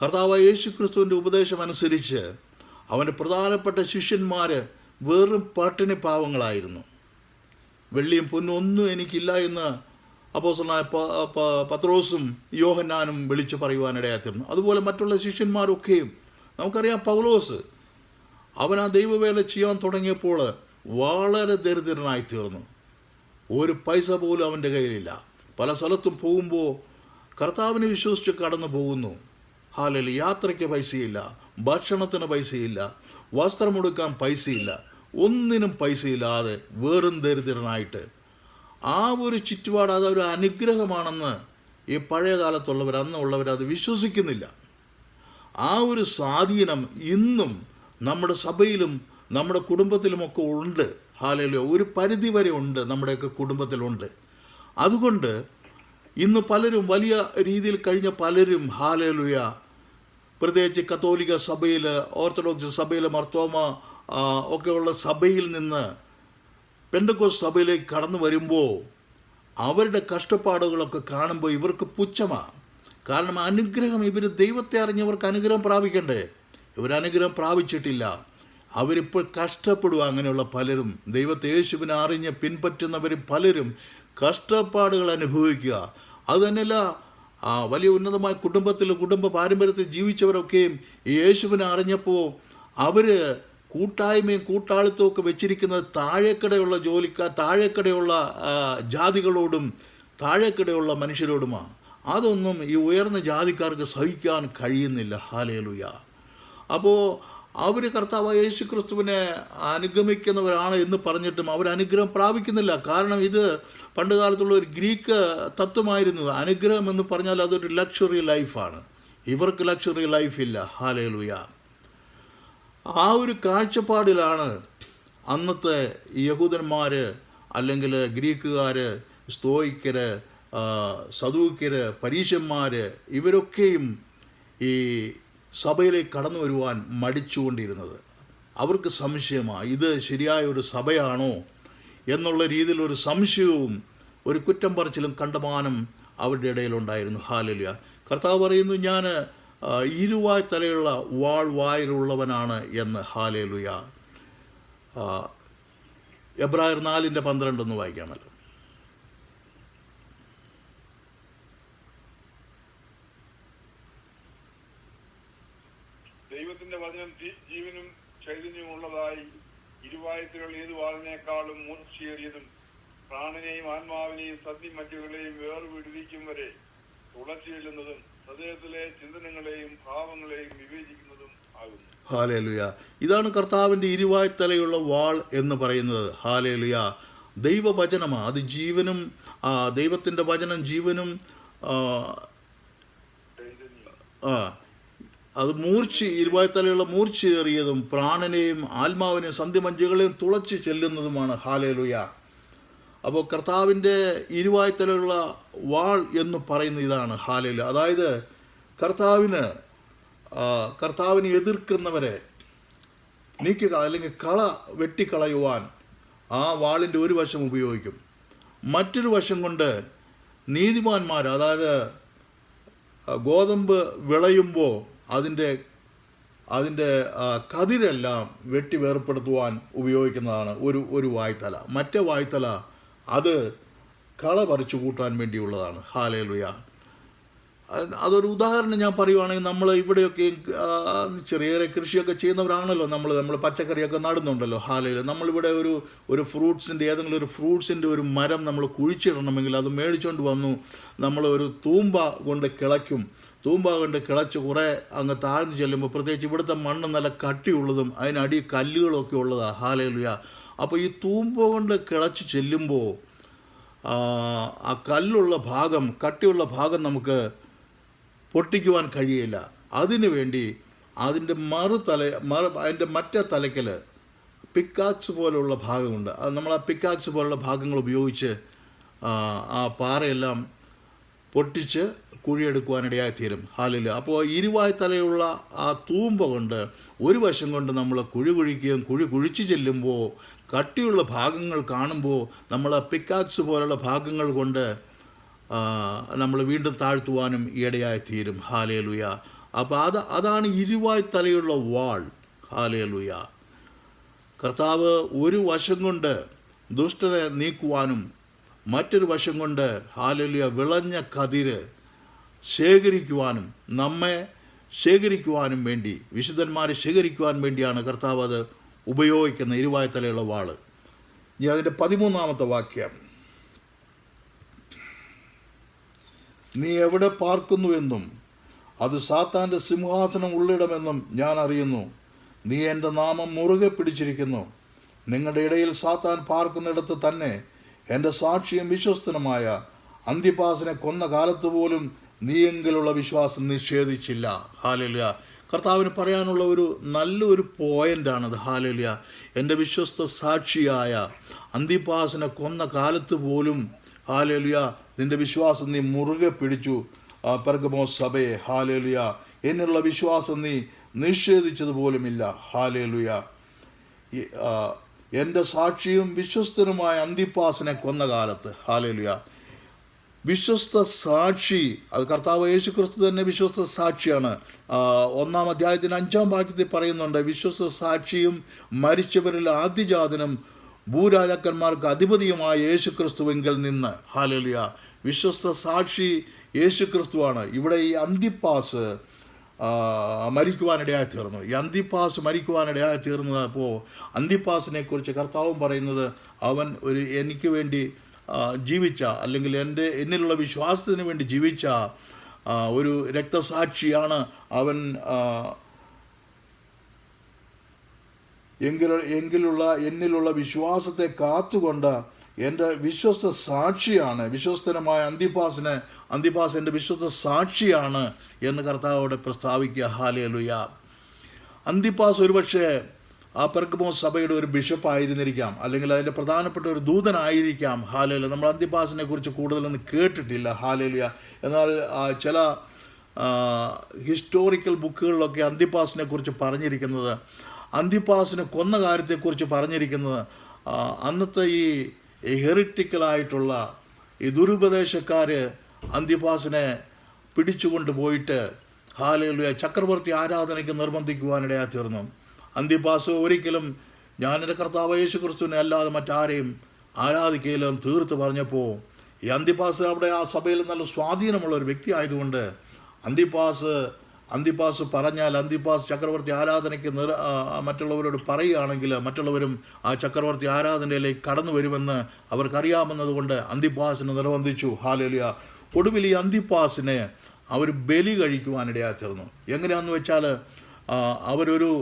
കർത്താവായ യേശുക്രിസ്തുവിൻ്റെ ഉപദേശം അനുസരിച്ച് അവൻ്റെ പ്രധാനപ്പെട്ട ശിഷ്യന്മാർ വെറും പട്ടിണി പാവങ്ങളായിരുന്നു. വെള്ളിയും പൊന്നും ഒന്നും എനിക്കില്ല എന്ന് അപ്പോസ്തലനായ പത്രോസും യോഹന്നാനും വിളിച്ചു പറയുവാനിടയായിരുന്നു. അതുപോലെ മറ്റുള്ള ശിഷ്യന്മാരൊക്കെയും, നമുക്കറിയാം പൗലോസ്, അവൻ ആ ദൈവവേല ചെയ്യാൻ തുടങ്ങിയപ്പോൾ വളരെ ദരിദ്രനായി തീർന്നു. ഒരു പൈസ പോലും അവൻ്റെ കയ്യിലില്ല. പല സ്ഥലത്തും പോകുമ്പോൾ കർത്താവിനെ വിശ്വസിച്ച് കടന്നു പോകുന്നു. ഹല്ലേലൂയ. യാത്രയ്ക്ക് പൈസയില്ല, ഭക്ഷണത്തിന് പൈസയില്ല, വസ്ത്രമെടുക്കാൻ പൈസയില്ല, ഒന്നിനും പൈസയില്ലാതെ വെറും ദരിദ്രനായിട്ട് ആ ഒരു ചുറ്റുപാട് അതൊരു അനുഗ്രഹമാണെന്ന് ഈ പഴയ കാലത്തുള്ളവർ, അന്നുള്ളവർ അത് വിശ്വസിക്കുന്നില്ല. ആ ഒരു സ്വാധീനം ഇന്നും നമ്മുടെ സഭയിലും നമ്മുടെ കുടുംബത്തിലുമൊക്കെ ഉണ്ട്. ഹല്ലേലൂയ. ഒരു പരിധി വരെ ഉണ്ട്, നമ്മുടെയൊക്കെ കുടുംബത്തിലുണ്ട്. അതുകൊണ്ട് ഇന്ന് പലരും, വലിയ രീതിയിൽ കഴിഞ്ഞ പലരും, ഹല്ലേലൂയ, പ്രത്യേകിച്ച് കത്തോലിക്ക സഭയിൽ, ഓർത്തഡോക്സ് സഭയിൽ, മർത്തോമ ഒക്കെയുള്ള സഭയിൽ നിന്ന് പെന്തക്കോസ്ത് സഭയിലേക്ക് കടന്നു വരുമ്പോൾ അവരുടെ കഷ്ടപ്പാടുകളൊക്കെ കാണുമ്പോൾ ഇവർക്ക് പുച്ഛമാണ്. കാരണം അനുഗ്രഹം, ഇവർ ദൈവത്തെ അറിഞ്ഞവർക്ക് അനുഗ്രഹം പ്രാപിക്കണ്ടേ? ഇവരനുഗ്രഹം പ്രാപിച്ചിട്ടില്ല. അവരിപ്പോൾ കഷ്ടപ്പെടുക. അങ്ങനെയുള്ള പലരും, ദൈവത്തെ യേശുവിനെ അറിഞ്ഞ് പിൻപറ്റുന്നവർ പലരും കഷ്ടപ്പാടുകൾ അനുഭവിക്കുക. അതുതന്നെയല്ല, വലിയ ഉന്നതമായ കുടുംബ പാരമ്പര്യത്തിൽ ജീവിച്ചവരൊക്കെയും ഈ യേശുവിനെ അറിഞ്ഞപ്പോൾ അവർ കൂട്ടായ്മയും കൂട്ടാളിത്തവും ഒക്കെ വെച്ചിരിക്കുന്നത് താഴേക്കടയുള്ള ജോലിക്കാർ, താഴേക്കടയുള്ള ജാതികളോടും താഴേക്കടയുള്ള മനുഷ്യരോടുമാണ്. അതൊന്നും ഈ ഉയർന്ന ജാതിക്കാർക്ക് സഹിക്കാൻ കഴിയുന്നില്ല. ഹല്ലേലൂയ. അപ്പോൾ അവർ കർത്താവായ യേശുക്രിസ്തുവിനെ അനുഗമിക്കുന്നവരാണ് എന്ന് പറഞ്ഞിട്ടും അവർ അനുഗ്രഹം പ്രാപിക്കുന്നില്ല. കാരണം ഇത് പണ്ട് കാലത്തുള്ള ഒരു ഗ്രീക്ക് തത്വമായിരുന്നു. അനുഗ്രഹം എന്ന് പറഞ്ഞാൽ അതൊരു ലക്ഷറി ലൈഫാണ്. ഇവർക്ക് ലക്ഷറി ലൈഫില്ല. ഹല്ലേലൂയ. ആ ഒരു കാഴ്ചപ്പാടിലാണ് അന്നത്തെ യഹൂദന്മാർ, അല്ലെങ്കിൽ ഗ്രീക്കുകാർ, സ്തോയിക്കർ, സദൂക്യർ, പരീശന്മാർ, ഇവരൊക്കെയും ഈ സഭയിലേക്ക് കടന്നു വരുവാൻ മടിച്ചുകൊണ്ടിരുന്നത്. അവർക്ക് സംശയമാണ്, ഇത് ശരിയായ ഒരു സഭയാണോ എന്നുള്ള രീതിയിലൊരു സംശയവും ഒരു കുറ്റം പറച്ചിലും കണ്ടമാനം അവരുടെ ഇടയിലുണ്ടായിരുന്നു. ഹല്ലേലൂയ. കർത്താവ് പറയുന്നു, ഞാൻ ഇരുവായ് തലയുള്ള വാൾ വായിലുള്ളവനാണ് എന്ന്. ഹല്ലേലൂയ. എബ്രായർ 4:12 വായിക്കാമല്ലോ. ദൈവത്തിന്റെ വചനം ജീവനും ചൈതന്യവും ഉള്ളതായി ഇരുവായത്തിലുള്ള ഏത് വാളിനേക്കാളും മൂർച്ചയേറിയതും പ്രാണനെയും ആത്മാവിനെയും സന്ധിമജ്ജകളെയും വേർപിടിക്കും വരെ തുളച്ചു ചെല്ലുന്നതും ഹൃദയത്തിലെ ചിന്തനങ്ങളെയും ഭാവങ്ങളെയും വിവേചിക്കുന്നതും ആകുന്നു. ഹല്ലേലൂയ. ഇതാണ് കർത്താവിൻ്റെ ഇരുവായ്ത്തലയുള്ള വാൾ എന്ന് പറയുന്നത്. ഹല്ലേലൂയ. ദൈവവചനമാണ് അത്. ജീവനും, ദൈവത്തിൻ്റെ വചനം ജീവനും, അത് ഇരുവായ്ത്തലയുള്ള മൂർച്ചയേറിയതും പ്രാണനെയും ആത്മാവിനെയും സന്ധിമജ്ജകളെയും തുളച്ച് ചെല്ലുന്നതുമാണ്. ഹല്ലേലൂയ. അപ്പോൾ കർത്താവിൻ്റെ ഇരുവായ്ത്തലയുള്ള വാൾ എന്ന് പറയുന്നത് ഇതാണ്. ഹല്ലേലൂയ. അതായത് കർത്താവിനെ എതിർക്കുന്നവരെ നീക്കുക, അല്ലെങ്കിൽ കള വെട്ടിക്കളയുവാൻ ആ വാളിൻ്റെ ഒരു വശം ഉപയോഗിക്കും. മറ്റൊരു വശം കൊണ്ട് നീതിമാന്മാർ, അതായത് ഗോതമ്പ് വിളയുമ്പോൾ അതിൻ്റെ കതിരെല്ലാം വെട്ടി വേർപ്പെടുത്തുവാൻ ഉപയോഗിക്കുന്നതാണ് ഒരു വായ്ത്തല. മറ്റേ വായ്ത്തല അത് കള പറിച്ചു കൂട്ടാൻ വേണ്ടിയുള്ളതാണ്. ഹല്ലേലൂയ. അതൊരു ഉദാഹരണം ഞാൻ പറയുവാണെങ്കിൽ, നമ്മൾ ഇവിടെയൊക്കെ ചെറിയ കൃഷിയൊക്കെ ചെയ്യുന്നവരാണല്ലോ. നമ്മൾ പച്ചക്കറിയൊക്കെ നടുന്നുണ്ടല്ലോ. ഹല്ലേലൂയ. നമ്മളിവിടെ ഒരു ഫ്രൂട്ട്സിൻ്റെ, ഏതെങ്കിലും ഒരു ഫ്രൂട്ട്സിൻ്റെ ഒരു മരം നമ്മൾ കുഴിച്ചിടണമെങ്കിൽ അത് മേടിച്ചുകൊണ്ട് വന്നു നമ്മൾ ഒരു തൂമ്പ കൊണ്ട് കിളയ്ക്കും. തൂമ്പ കൊണ്ട് കിളച്ച് കുറേ അങ്ങ് താഴ്ന്നു ചെല്ലുമ്പോൾ, പ്രത്യേകിച്ച് ഇവിടുത്തെ മണ്ണ് നല്ല കട്ടിയുള്ളതും അതിനടി കല്ലുകളൊക്കെ ഉള്ളതാണ്. ഹല്ലേലൂയ. അപ്പോൾ ഈ തൂമ്പ കൊണ്ട് കിളച്ച് ചെല്ലുമ്പോൾ ആ കല്ലുള്ള ഭാഗം, കട്ടിയുള്ള ഭാഗം നമുക്ക് പൊട്ടിക്കുവാൻ കഴിയില്ല. അതിനു വേണ്ടി അതിൻ്റെ അതിൻ്റെ മറ്റേ തലയ്ക്കൽ പിക്കാക്സ് പോലുള്ള ഭാഗമുണ്ട്. അത് നമ്മൾ ആ പിക്കാക്സ് പോലുള്ള ഭാഗങ്ങൾ ഉപയോഗിച്ച് ആ പാറയെല്ലാം പൊട്ടിച്ച് കുഴിയെടുക്കുവാനിടയായി തീരും. ഹല്ലേലൂയ. അപ്പോൾ ഇരുവായ് തലയുള്ള ആ തൂമ്പ കൊണ്ട് ഒരു വശം കൊണ്ട് നമ്മൾ കുഴി കുഴിക്കുകയും കുഴി കുഴിച്ച് ചെല്ലുമ്പോൾ കട്ടിയുള്ള ഭാഗങ്ങൾ കാണുമ്പോൾ നമ്മൾ പിക്കാക്സ് പോലുള്ള ഭാഗങ്ങൾ കൊണ്ട് നമ്മൾ വീണ്ടും താഴ്ത്തുവാനും ഇടയായി തീരും. ഹല്ലേലൂയ. അപ്പോൾ അതാണ് ഇരുവായ് തലയുള്ള വാൾ. ഹല്ലേലൂയ. കർത്താവ് ഒരു വശം കൊണ്ട് ദുഷ്ടനെ നീക്കുവാനും മറ്റൊരു വശം കൊണ്ട് ഹല്ലേലൂയ വിളഞ്ഞ കതിര് ശേഖരിക്കുവാനും, നമ്മെ ശേഖരിക്കുവാനും വേണ്ടി, വിശുദ്ധന്മാരെ ശേഖരിക്കുവാൻ വേണ്ടിയാണ് കർത്താവ് അത് ഉപയോഗിക്കുന്ന ഇരുവായ് തലയുള്ള വാള്. ഇനി അതിൻ്റെ 13-ാമത്തെ വാക്യം, നീ എവിടെ പാർക്കുന്നുവെന്നും അത് സാത്താൻ്റെ സിംഹാസനം ഉള്ളിടമെന്നും ഞാൻ അറിയുന്നു. നീ എൻ്റെ നാമം മുറുകെ പിടിച്ചിരിക്കുന്നു. നിങ്ങളുടെ ഇടയിൽ സാത്താൻ പാർക്കുന്നിടത്ത് തന്നെ എൻ്റെ സാക്ഷിയും വിശ്വസ്തനുമായ അന്തിപ്പാസിനെ കൊന്ന കാലത്ത് പോലും നീയെങ്കിലുള്ള വിശ്വാസം നിഷേധിച്ചില്ല. ഹല്ലേലൂയ. കർത്താവിന് പറയാനുള്ള ഒരു നല്ലൊരു പോയിൻ്റാണത്. ഹല്ലേലൂയ. എൻ്റെ വിശ്വസ്ത സാക്ഷിയായ അന്തിപ്പാസിനെ കൊന്ന കാലത്ത് പോലും ഹല്ലേലൂയ നിൻ്റെ വിശ്വാസം നീ മുറുകെ പിടിച്ചു. പെർഗമോസ് സഭയെ ഹല്ലേലൂയ, എന്നുള്ള വിശ്വാസം നീ നിഷേധിച്ചതുപോലുമില്ല. ഹല്ലേലൂയ. എൻ്റെ സാക്ഷിയും വിശ്വസ്തനുമായ അന്തിപ്പാസിനെ കൊന്ന കാലത്ത്. ഹല്ലേലൂയ. വിശ്വസ്ത സാക്ഷി, അത് കർത്താവ് യേശുക്രിസ്തു തന്നെ വിശ്വസ്ത സാക്ഷിയാണ്. 1-ാം അധ്യായത്തിന് 5-ാം വാക്യത്തിൽ പറയുന്നുണ്ട്, വിശ്വസ്ത സാക്ഷിയും മരിച്ചവരിൽ ആദ്യജാതനും ഭൂരാജാക്കന്മാർക്ക് അധിപതിയുമായ യേശുക്രിസ്തുവിങ്കിൽ നിന്ന്. ഹല്ലേലൂയ. വിശ്വസ്ത സാക്ഷി യേശുക്രിസ്തുവാണ്. ഇവിടെ ഈ അന്തിപ്പാസ് മരിക്കുവാനിടയായി തീർന്നു. ഈ അന്തിപ്പാസ് മരിക്കുവാനിടയായി തീർന്നപ്പോൾ അന്തിപ്പാസിനെ കുറിച്ച് കർത്താവും പറയുന്നത്, അവൻ എനിക്ക് വേണ്ടി ജീവിച്ച, അല്ലെങ്കിൽ എന്നിലുള്ള വിശ്വാസത്തിന് വേണ്ടി ജീവിച്ച ഒരു രക്തസാക്ഷിയാണ് അവൻ. എന്നിലുള്ള വിശ്വാസത്തെ കാത്തുകൊണ്ട് എൻ്റെ വിശ്വസ്ത സാക്ഷിയാണ്, വിശ്വസ്തനമായ അന്തിപ്പാസ് എൻ്റെ വിശ്വസ്ത സാക്ഷിയാണ് എന്ന് കർത്താവോടെ പ്രസ്താവിക്കുക. ഹല്ലേലൂയ. അന്തിപ്പാസ് ഒരുപക്ഷെ ആ പെർഗമോസ് സഭയുടെ ഒരു ബിഷപ്പായിരുന്നിരിക്കാം, അല്ലെങ്കിൽ അതിൻ്റെ പ്രധാനപ്പെട്ട ഒരു ദൂതനായിരിക്കാം. ഹല്ലേലൂയ. നമ്മൾ അന്തിപ്പാസിനെ കുറിച്ച് കൂടുതലൊന്നും കേട്ടിട്ടില്ല. ഹല്ലേലൂയ. എന്നാൽ ചില ഹിസ്റ്റോറിക്കൽ ബുക്കുകളിലൊക്കെ അന്തിപ്പാസിനെ കുറിച്ച് പറഞ്ഞിരിക്കുന്നത്, അന്തിപ്പാസിനെ കൊന്ന കാര്യത്തെക്കുറിച്ച് പറഞ്ഞിരിക്കുന്നത്, അന്നത്തെ ഈ ഹെറിറ്റിക്കലായിട്ടുള്ള ഈ ദുരുപദേശക്കാർ അന്തിപ്പാസിനെ പിടിച്ചുകൊണ്ട് പോയിട്ട് ഹല്ലേലൂയ ചക്രവർത്തി ആരാധനയ്ക്ക് നിർബന്ധിക്കുവാനിടയായി തീർന്നു. അന്തിപ്പാസ് ഒരിക്കലും ഞാൻ എൻ്റെ കർത്താവ് യേശുക്രിസ്തുവിനെ അല്ലാതെ മറ്റാരെയും ആരാധിക്കയിലും തീർത്ത് പറഞ്ഞപ്പോൾ, ഈ അന്തിപ്പാസ് അവിടെ ആ സഭയിൽ നല്ല സ്വാധീനമുള്ള ഒരു വ്യക്തി ആയതുകൊണ്ട് അന്തിപ്പാസ് പറഞ്ഞാൽ, അന്തിപ്പാസ് ചക്രവർത്തി ആരാധനയ്ക്ക് മറ്റുള്ളവരോട് പറയുകയാണെങ്കിൽ മറ്റുള്ളവരും ആ ചക്രവർത്തി ആരാധനയിലേക്ക് കടന്നു വരുമെന്ന് അവർക്കറിയാമെന്നതുകൊണ്ട് അന്തിപ്പാസിനെ നിർബന്ധിച്ചു. ഹല്ലേലൂയ. ഒടുവിൽ ഈ അന്തിപ്പാസിനെ അവർ ബലി കഴിക്കുവാനിടയായി തീർന്നു. എങ്ങനെയാണെന്ന് വെച്ചാൽ, അവരൊരു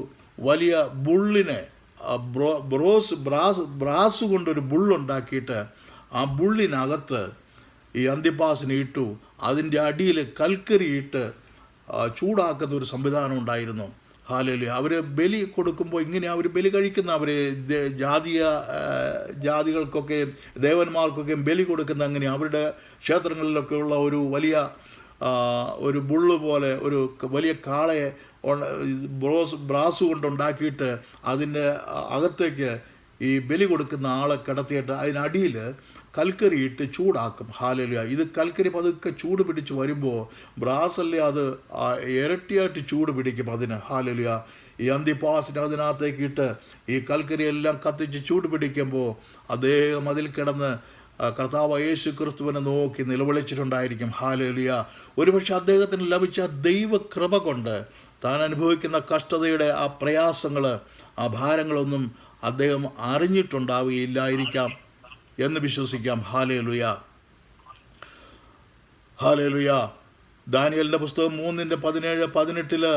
വലിയ ബുള്ളിനെ ബ്രാസ് കൊണ്ടൊരു ബുള്ളുണ്ടാക്കിയിട്ട് ആ ബുള്ളിനകത്ത് ഈ അന്തിപ്പാസിനെ ഇട്ടു. അതിൻ്റെ അടിയിൽ കൽക്കരി ഇട്ട് ചൂടാക്കുന്ന ഒരു സംവിധാനം ഉണ്ടായിരുന്നു. ഹല്ലേലൂയ. അവർ ബലി കൊടുക്കുമ്പോൾ ഇങ്ങനെയാണ് അവർ ബലി കഴിക്കുന്ന. അവർ ജാതികൾക്കൊക്കെ ദേവന്മാർക്കൊക്കെ ബലി കൊടുക്കുന്ന അങ്ങനെയാണ്. അവരുടെ ക്ഷേത്രങ്ങളിലൊക്കെ ഉള്ള ഒരു വലിയ ഒരു ബുള്ള് പോലെ ഒരു വലിയ കാളയെ ബ്രാസ് കൊണ്ടുണ്ടാക്കിയിട്ട് അതിൻ്റെ അകത്തേക്ക് ഈ ബലി കൊടുക്കുന്ന ആളെ കിടത്തിയിട്ട് അതിനടിയിൽ കൽക്കരി ഇട്ട് ചൂടാക്കും. ഹല്ലേലൂയ. ഇത് കൽക്കരി പതുക്കെ ചൂട് പിടിച്ച് വരുമ്പോൾ ബ്രാസല്ലേ അത് ഇരട്ടിയായിട്ട് ചൂട് പിടിക്കും അതിന്. ഹല്ലേലൂയ. ഈ അന്തിപ്പാസിന് അതിനകത്തേക്ക് ഇട്ട് ഈ കൽക്കരിയെല്ലാം കത്തിച്ച് ചൂട് പിടിക്കുമ്പോൾ അദ്ദേഹം അതിൽ കിടന്ന് കർത്താവ് യേശുക്രിസ്തുവിനെ നോക്കി നിലവിളിച്ചിട്ടുണ്ടായിരിക്കും. ഹല്ലേലൂയ. ഒരുപക്ഷെ അദ്ദേഹത്തിന് ലഭിച്ച ദൈവകൃപ കൊണ്ട് താൻ അനുഭവിക്കുന്ന കഷ്ടതയുടെ ആ പ്രയാസങ്ങൾ, ആ ഭാരങ്ങളൊന്നും അദ്ദേഹം അറിഞ്ഞിട്ടുണ്ടാവുകയില്ലായിരിക്കാം എന്ന് വിശ്വസിക്കാം. ഹല്ലേലൂയ. ഹല്ലേലൂയ. ദാനിയേലിൻ്റെ പുസ്തകം 3:17-18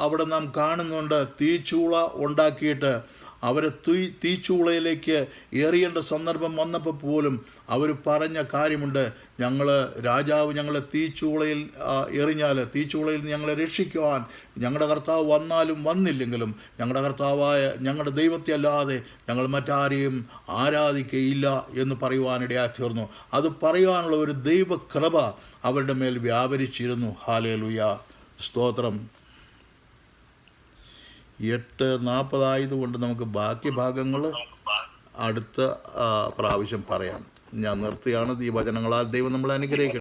അവിടെ നാം കാണുന്നുണ്ട്, തീച്ചൂള ഉണ്ടാക്കിയിട്ട് അവരെ തീച്ചൂളയിലേക്ക് എറിയേണ്ട സന്ദർഭം വന്നപ്പോൾ പോലും അവർ പറഞ്ഞ കാര്യമുണ്ട്, രാജാവ് ഞങ്ങളെ തീച്ചൂളയിൽ എറിഞ്ഞാൽ, തീച്ചൂളയിൽ ഞങ്ങളെ രക്ഷിക്കുവാൻ ഞങ്ങളുടെ കർത്താവ് വന്നാലും വന്നില്ലെങ്കിലും ഞങ്ങളുടെ കർത്താവായ ഞങ്ങളുടെ ദൈവത്തെ അല്ലാതെ ഞങ്ങൾ മറ്റാരെയും ആരാധിക്കയില്ല എന്ന് പറയുവാനിടയായി തീർന്നു. അത് പറയുവാനുള്ള ഒരു ദൈവകൃപ അവരുടെ മേൽ വ്യാപരിച്ചിരുന്നു. ഹല്ലേലൂയ, സ്തോത്രം. 8:40 ആയതുകൊണ്ട് നമുക്ക് ബാക്കി ഭാഗങ്ങൾ അടുത്ത പ്രാവശ്യം പറയാം. ഞാൻ നിർത്തിയാണ്. ഈ വചനങ്ങളാൽ ദൈവം നമ്മളെ അനുഗ്രഹിക്കട്ടെ.